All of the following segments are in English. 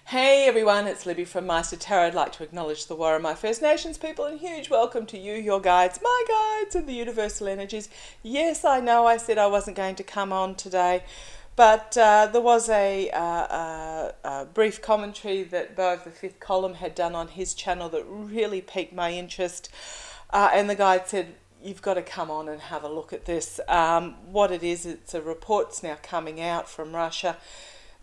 Hey everyone, it's Libby from Meister Tarot. I'd like to acknowledge the War of my First Nations people and huge welcome to you, your guides, my guides, and the universal energies. Yes, I know I said I wasn't going to come on today, but there was a brief commentary that Bo of the Fifth Column had done on his channel that really piqued my interest. And the guide said, you've got to come on and have a look at this. What it is, it's a report's now coming out from Russia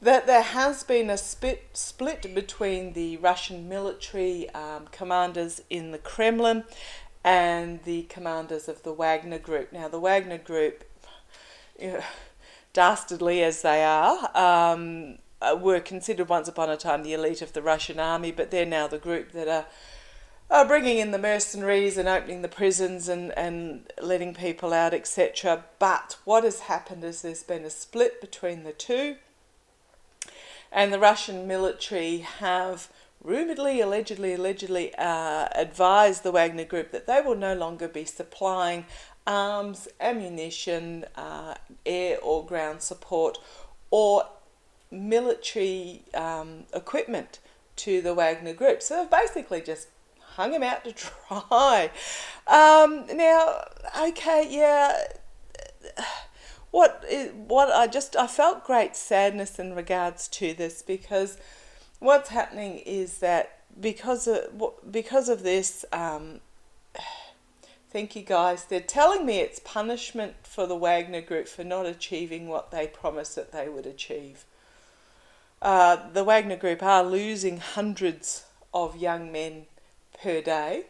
that there has been a split between the Russian military commanders in the Kremlin and the commanders of the Wagner group. Now, the Wagner group, dastardly as they are, were considered once upon a time the elite of the Russian army, but they're now the group that are bringing in the mercenaries and opening the prisons and letting people out, etc. But what has happened is there's been a split between the two. And the Russian military have rumouredly, allegedly advised the Wagner group that they will no longer be supplying arms, ammunition, air or ground support, or military equipment to the Wagner group. So they've basically just hung him out to dry. Now, okay, yeah. I felt great sadness in regards to this, because what's happening is that because of this, thank you guys, they're telling me it's punishment for the Wagner group for not achieving what they promised that they would achieve. The Wagner group are losing hundreds of young men per day.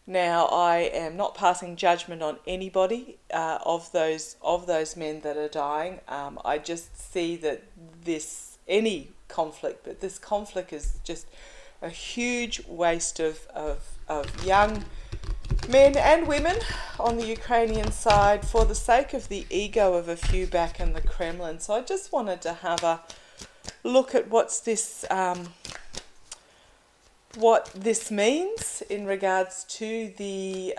Now, I am not passing judgment on anybody of those men that are dying. I just see that any conflict, but this conflict is just a huge waste of young men and women on the Ukrainian side for the sake of the ego of a few back in the Kremlin. So I just wanted to have a look at what this means in regards to the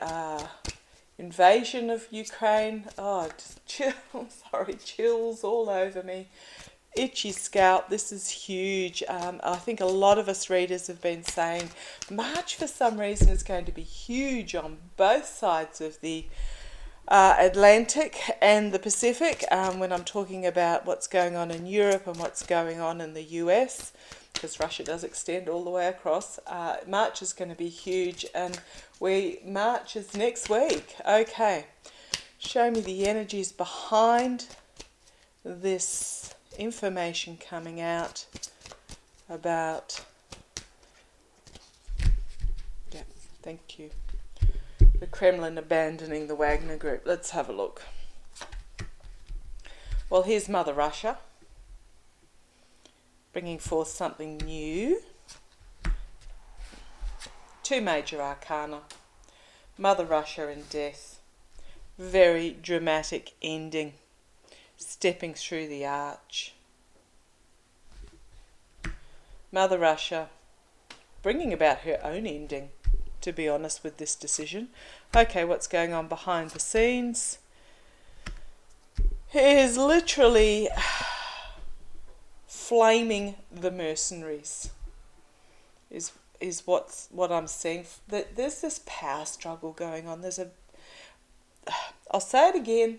invasion of Ukraine. Oh, just chills all over me. Itchy scalp. This is huge. I think a lot of us readers have been saying March for some reason is going to be huge on both sides of the Atlantic and the Pacific, when I'm talking about what's going on in Europe and what's going on in the US, because Russia does extend all the way across. March is going to be huge, and March is next week. Okay, show me the energies behind this information coming out about, yeah, thank you, the Kremlin abandoning the Wagner group. Let's have a look. Well, here's Mother Russia, bringing forth something new. Two major arcana. Mother Russia and death. Very dramatic ending. Stepping through the arch. Mother Russia bringing about her own ending, to be honest, with this decision. Okay, what's going on behind the scenes? He is literally flaming the mercenaries is what I'm seeing. There's this power struggle going on. I'll say it again,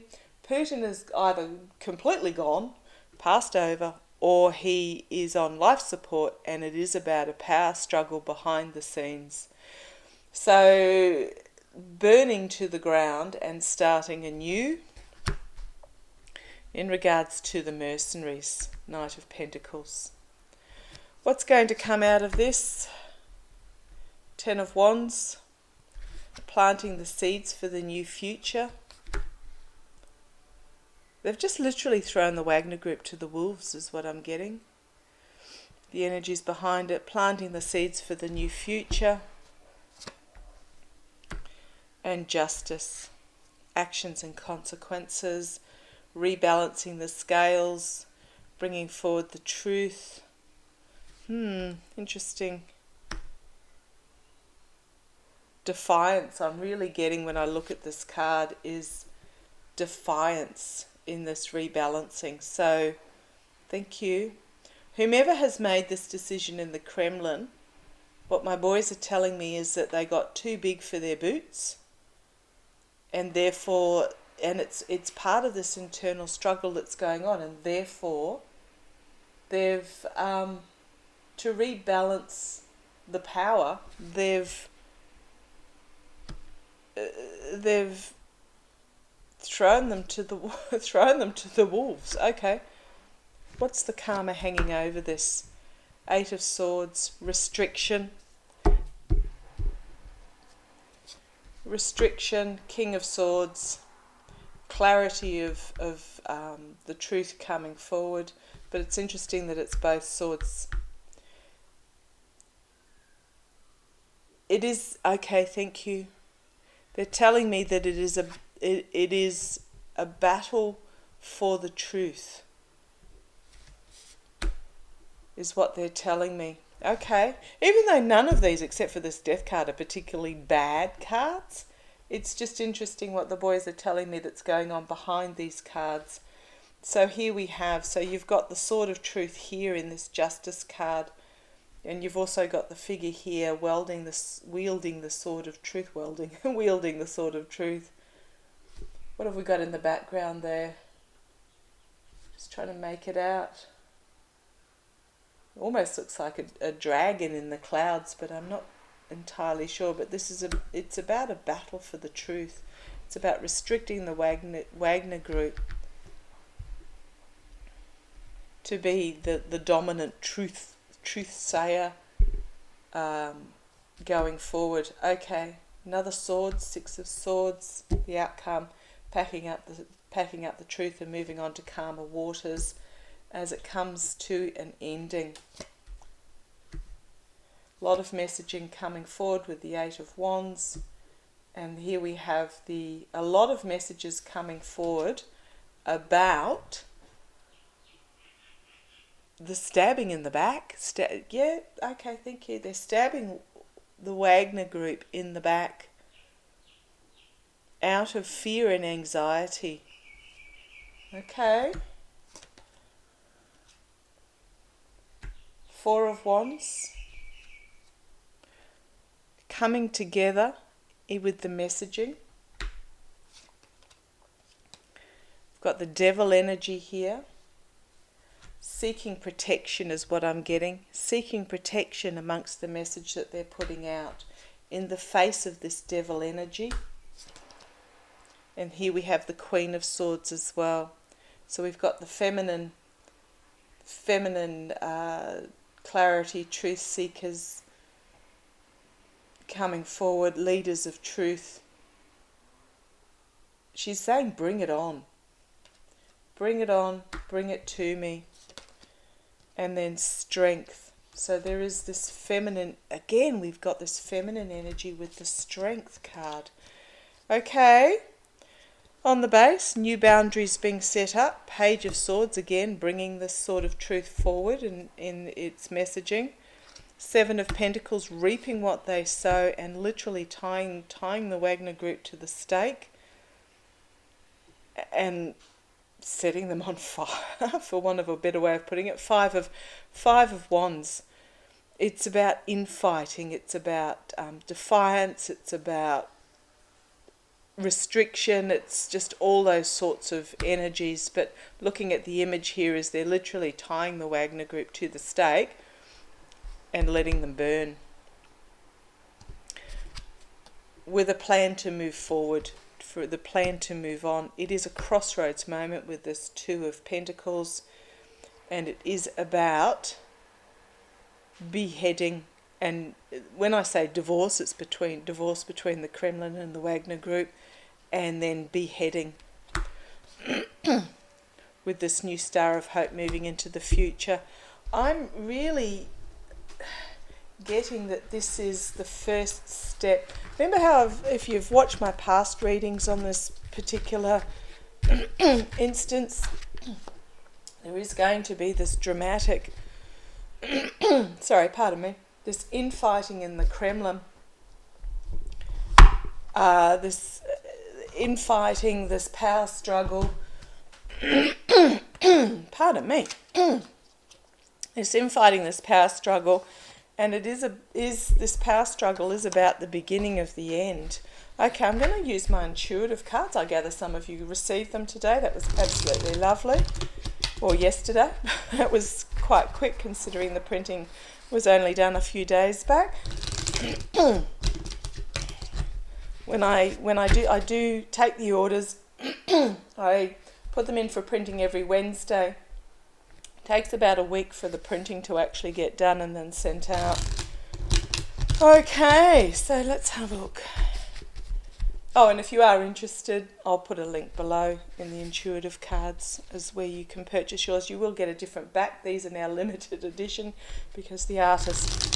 Putin is either completely gone, passed over, or he is on life support, and it is about a power struggle behind the scenes. So burning to the ground and starting anew in regards to the mercenaries. Knight of Pentacles. What's going to come out of this? Ten of Wands. Planting the seeds for the new future. They've just literally thrown the Wagner group to the wolves, is what I'm getting. The energies behind it. Planting the seeds for the new future. And justice. Actions and consequences. Rebalancing the scales. Bringing forward the truth. Interesting. Defiance, I'm really getting when I look at this card, is defiance in this rebalancing. So, thank you. whomever has made this decision in the Kremlin, what my boys are telling me is that they got too big for their boots, and therefore, and it's part of this internal struggle that's going on, and therefore they've to rebalance the power, they've thrown them to the wolves. Okay, what's the karma hanging over this? 8 of Swords, restriction, King of Swords, clarity of the truth coming forward. But it's interesting that it's both swords. It is okay. Thank you. They're telling me that it is a battle for the truth, is what they're telling me. Okay. Even though none of these, except for this Death card, are particularly bad cards, it's just interesting what the boys are telling me that's going on behind these cards. So here we have, so you've got the Sword of Truth here in this Justice card, and you've also got the figure here wielding the Sword of Truth. Wielding the Sword of Truth. What have we got in the background there? Just trying to make it out. Almost looks like a dragon in the clouds, but I'm not entirely sure. But it's about a battle for the truth. It's about restricting the Wagner group to be the dominant truth-sayer going forward. Okay, another sword, 6 of Swords, the outcome, packing up the truth and moving on to calmer waters as it comes to an ending. A lot of messaging coming forward with the 8 of Wands, and here we have a lot of messages coming forward about the stabbing in the back. Yeah, okay, thank you. They're stabbing the Wagner group in the back out of fear and anxiety. Okay. 4 of Wands. Coming together with the messaging. We've got the Devil energy here. Seeking protection is what I'm getting. Seeking protection amongst the message that they're putting out in the face of this Devil energy. And here we have the Queen of Swords as well. So we've got the feminine clarity, truth seekers coming forward, leaders of truth. She's saying, bring it on. Bring it on, bring it to me. And then strength. So there is this feminine, again, we've got this feminine energy with the Strength card. Okay. On the base, new boundaries being set up. Page of Swords, again, bringing this sort of truth forward in its messaging. 7 of Pentacles, reaping what they sow and literally tying the Wagner group to the stake and setting them on fire, for want of a better way of putting it. 5 of Wands. It's about infighting. It's about defiance. It's about restriction. It's just all those sorts of energies. But looking at the image here is they're literally tying the Wagner group to the stake and letting them burn with a plan to move forward, for the plan to move on. It is a crossroads moment with this 2 of Pentacles, and it is about beheading. And when I say divorce, it's divorce between the Kremlin and the Wagner group, and then beheading with this new Star of Hope moving into the future. I'm really getting that this is the first step. Remember how if you've watched my past readings on this particular instance, there is going to be this dramatic this infighting in the Kremlin, this infighting, this power struggle, It's him fighting this power struggle, and this power struggle is about the beginning of the end. Okay, I'm going to use my intuitive cards. I gather some of you received them today. That was absolutely lovely. Or yesterday. That was quite quick considering the printing was only done a few days back. When I do take the orders, I put them in for printing every Wednesday. It takes about a week for the printing to actually get done and then sent out. Okay, so let's have a look. Oh, and if you are interested, I'll put a link below in the intuitive cards as where you can purchase yours. You will get a different back. These are now limited edition because the artist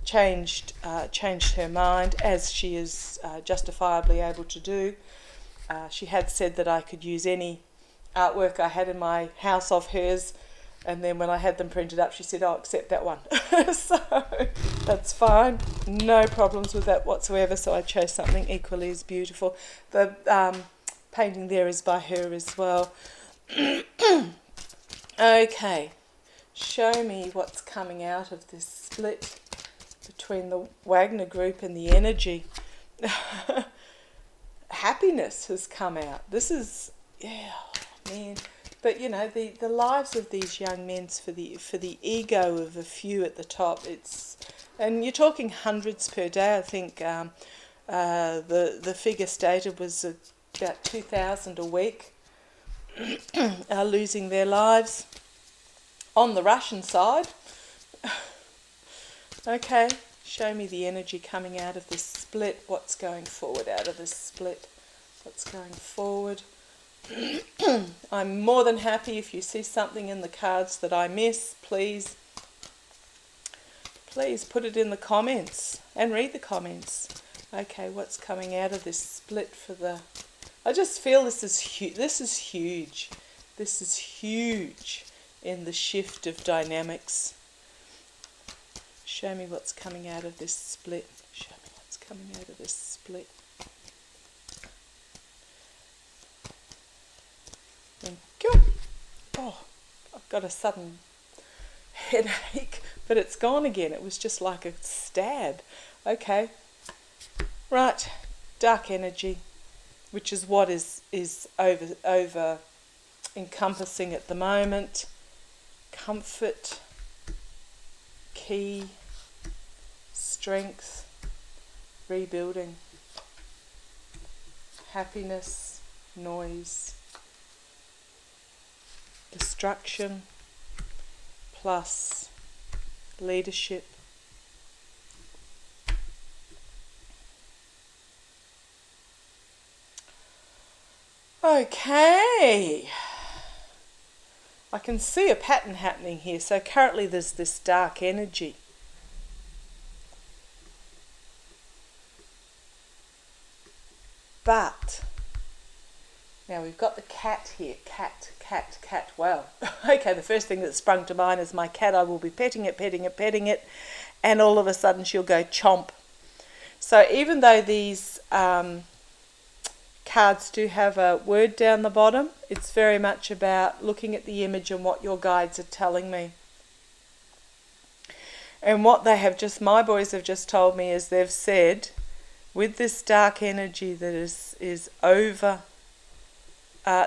changed her mind, as she is justifiably able to do. She had said that I could use any artwork I had in my house of hers, and then when I had them printed up, she said, "I'll accept that one." So that's fine, no problems with that whatsoever. So I chose something equally as beautiful. The painting there is by her as well. Okay, show me what's coming out of this split between the Wagner group and the energy. Happiness has come out. This is, yeah, man. But you know, the lives of these young men, for the ego of a few at the top, and you're talking hundreds per day. I think the figure stated was about 2,000 a week are losing their lives on the Russian side. Okay, show me the energy coming out of this split. What's going forward out of this split? What's going forward? I'm more than happy if you see something in the cards that I miss, please put it in the comments and read the comments. Okay, what's coming out of this split for the... I just feel this is huge. This is huge. This is huge in the shift of dynamics. Show me what's coming out of this split. Show me what's coming out of this split. Thank you. Oh, I've got a sudden headache, but it's gone again. It was just like a stab. Okay. Right. Dark energy, which is what is over encompassing at the moment. Comfort, key, strength, rebuilding, happiness, noise, destruction, plus leadership. Okay, I can see a pattern happening here. So currently there's this dark energy. But now we've got the cat here. Cat. Well, okay, the first thing that sprung to mind is my cat. I will be petting it, and all of a sudden she'll go chomp. So even though these cards do have a word down the bottom, it's very much about looking at the image and what your guides are telling me. And what they have just, my boys have just told me, is they've said, with this dark energy that is over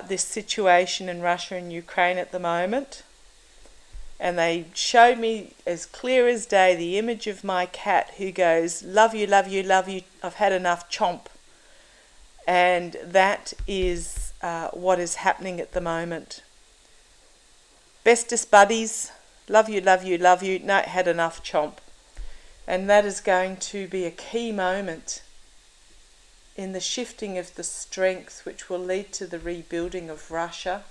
this situation in Russia and Ukraine at the moment, and they showed me as clear as day the image of my cat who goes, "Love you, love you, love you, I've had enough, chomp." And that is what is happening at the moment. Bestest buddies, love you, love you, love you, no, had enough, chomp. And that is going to be a key moment in the shifting of the strength, which will lead to the rebuilding of Russia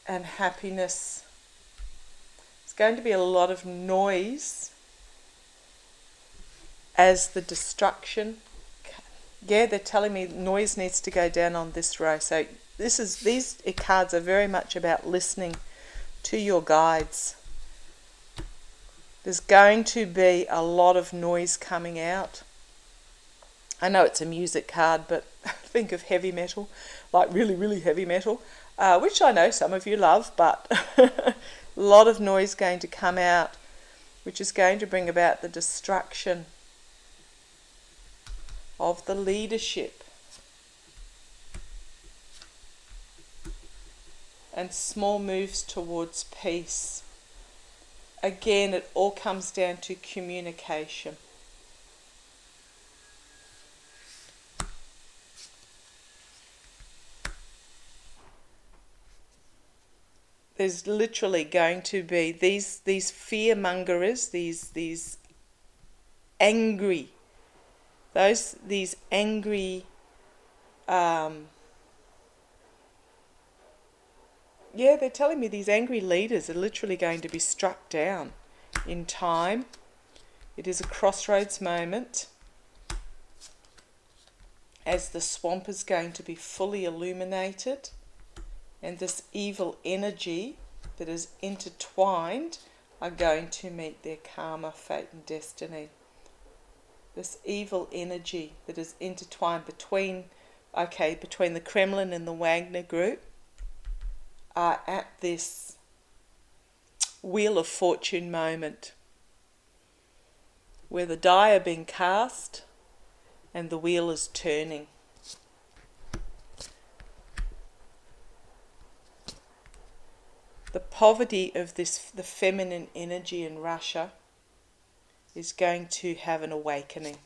and happiness. It's going to be a lot of noise as the destruction. Yeah, they're telling me noise needs to go down on this row. So these cards are very much about listening to your guides. There's going to be a lot of noise coming out. I know it's a music card, but think of heavy metal, like really, really heavy metal. which I know some of you love, but a lot of noise going to come out, which is going to bring about the destruction of the leadership and small moves towards peace. Again, it all comes down to communication. There's literally going to be these fearmongers, these angry, these angry, they're telling me these angry leaders are literally going to be struck down in time. It is a crossroads moment as the swamp is going to be fully illuminated, and this evil energy that is intertwined are going to meet their karma, fate and destiny. This evil energy that is intertwined between the Kremlin and the Wagner group are at this Wheel of Fortune moment where the die are being cast and the wheel is turning. The poverty of the feminine energy in Russia is going to have an awakening.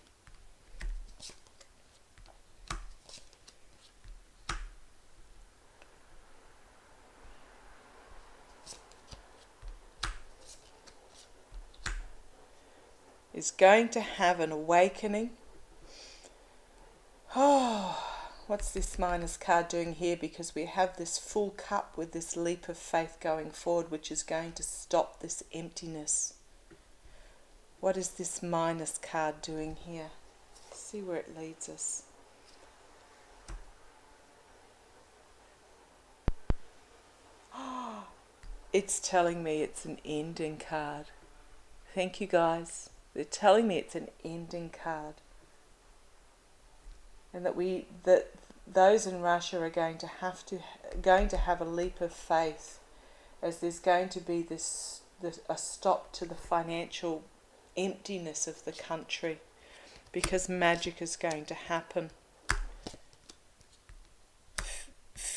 Is going to have an awakening. Oh, what's this minus card doing here? Because we have this full cup with this leap of faith going forward, which is going to stop this emptiness. What is this minus card doing here? Let's see where it leads us. It's telling me it's an ending card. Thank you, guys. They're telling me it's an ending card, and that those in Russia are going to have a leap of faith, as there's going to be a stop to the financial emptiness of the country, because magic is going to happen.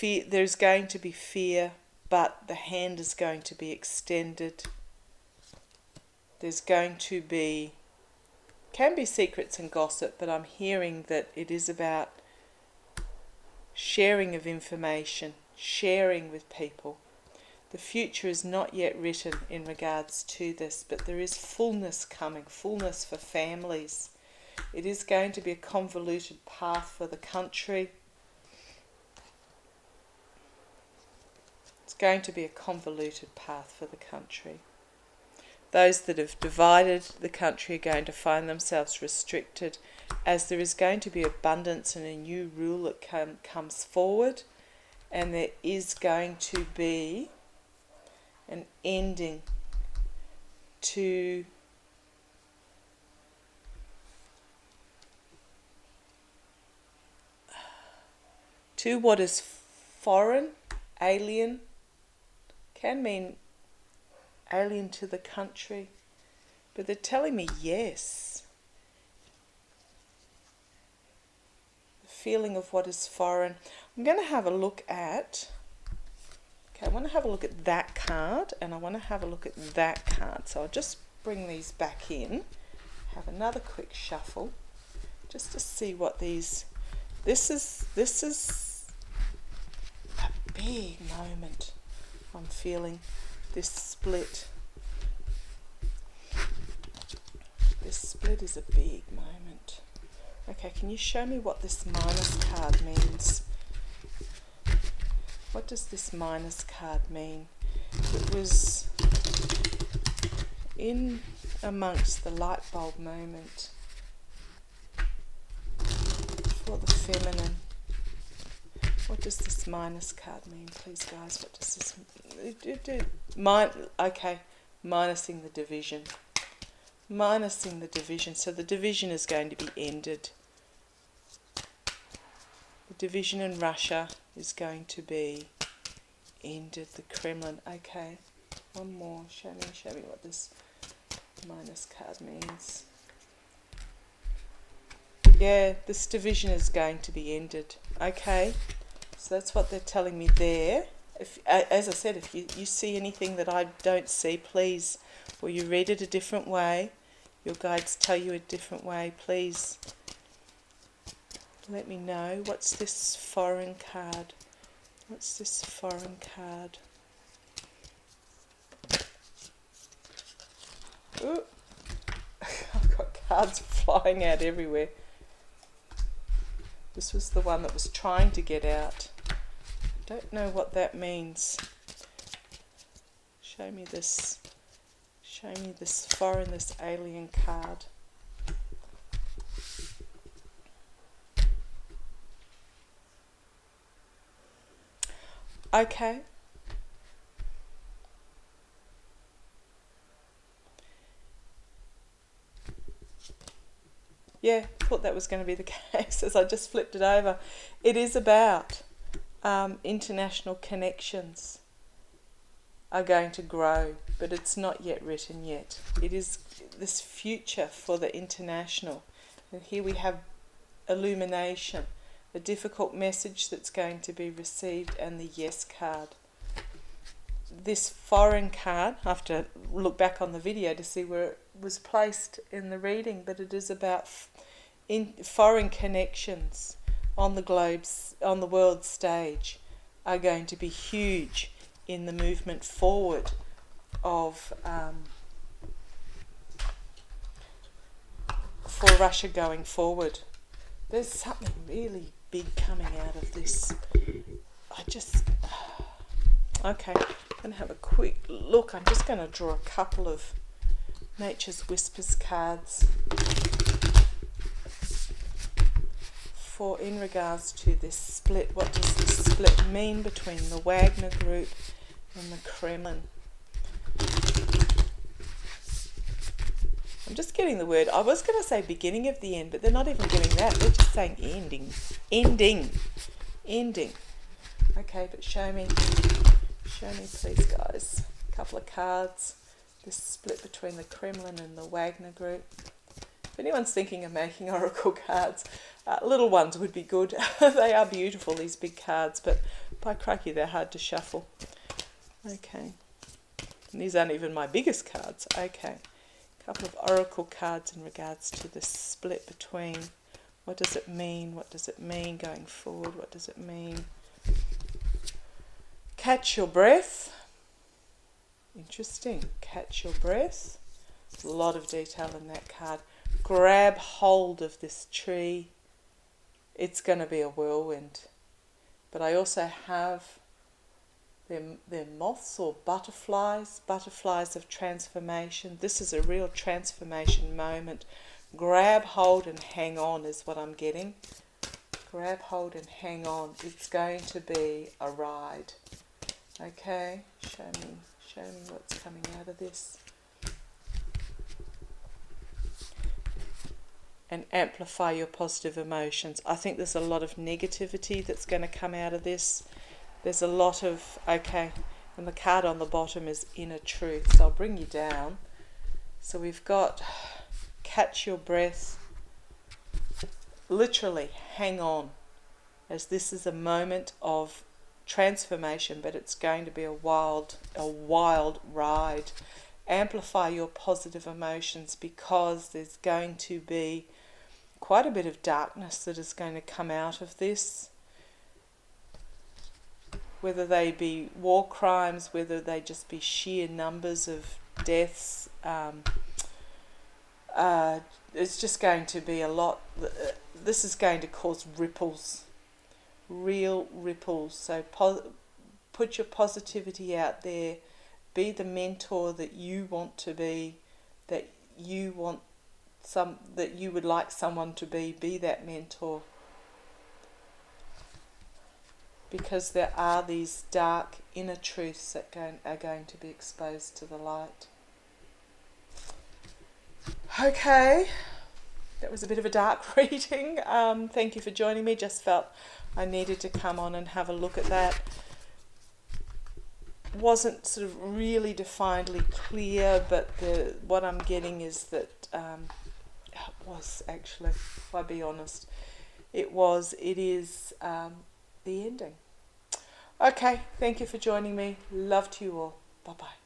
There's going to be fear, but the hand is going to be extended. There's going to can be secrets and gossip, but I'm hearing that it is about sharing of information, sharing with people. The future is not yet written in regards to this, but there is fullness coming, fullness for families. It is going to be a convoluted path for the country. It's going to be a convoluted path for the country. Those that have divided the country are going to find themselves restricted, as there is going to be abundance and a new rule that comes forward, and there is going to be an ending to what is foreign, alien, can mean alien to the country, but they're telling me yes. The feeling of what is foreign. I'm going to have a look at, I want to have a look at that card, and I want to have a look at that card. So I'll just bring these back in, have another quick shuffle, just to see what these, this is a big moment. I'm feeling this split. This split is a big moment. Okay, can you show me what this minus card means? What does this minus card mean? It was in amongst the light bulb moment for the feminine. What does this minus card mean, please, guys? What does this okay, minusing the division. Minusing the division. So the division is going to be ended. The division in Russia is going to be ended, the Kremlin. Okay, one more. Show me what this minus card means. Yeah, this division is going to be ended. Okay, so that's what they're telling me there. If, as I said, if you see anything that I don't see, please, or you read it a different way, your guides tell you a different way, please let me know. What's this foreign card? What's this foreign card? Ooh. I've got cards flying out everywhere. This was the one that was trying to get out. Don't know what that means. Show me this foreign, this alien card. Okay. Yeah, thought that was going to be the case as I just flipped it over. It is about international connections are going to grow, but it's not yet written yet. It is this future for the international. And here we have illumination, a difficult message that's going to be received, and the yes card. This foreign card, I have to look back on the video to see where it was placed in the reading, but it is about foreign connections on the globes, on the world stage, are going to be huge in the movement forward of for Russia going forward. There's something really big coming out of this. Okay, I'm going to have a quick look. I'm just going to draw a couple of Nature's Whispers cards for in regards to this split. What does this split mean between the Wagner group and the Kremlin? I'm just getting the word. I was going to say beginning of the end, but they're not even getting that. They're just saying ending. Okay, but show me please, guys. A couple of cards. This split between the Kremlin and the Wagner group. If anyone's thinking of making oracle cards, little ones would be good. They are beautiful, these big cards, but by crikey, they're hard to shuffle. Okay. And these aren't even my biggest cards. Okay. A couple of oracle cards in regards to the split between what does it mean? What does it mean going forward? What does it mean? Catch your breath. Interesting. Catch your breath. There's a lot of detail in that card. Grab hold of this tree. It's going to be a whirlwind. But I also have they're moths or butterflies of transformation. This is a real transformation moment. Grab hold and hang on is what I'm getting. Grab hold and hang on. It's going to be a ride. Okay, show me what's coming out of this. And amplify your positive emotions. I think there's a lot of negativity that's going to come out of this. There's a lot of, okay, and the card on the bottom is inner truth. So I'll bring you down. So we've got catch your breath. Literally, hang on. As this is a moment of transformation, but it's going to be a wild ride. Amplify your positive emotions, because there's going to be quite a bit of darkness that is going to come out of this, whether they be war crimes, whether they just be sheer numbers of deaths. It's just going to be a lot. This is going to cause ripples, real ripples. So put your positivity out there. Be the mentor that you want to be, that you would like someone to be. Be that mentor. Because there are these dark inner truths that are going to be exposed to the light. Okay, that was a bit of a dark reading. Thank you for joining me. Just felt I needed to come on and have a look at that. wasn't sort of really definedly clear, but what I'm getting is that it was actually, if I be honest, it is the ending. Okay, thank you for joining me. Love to you all. Bye-bye.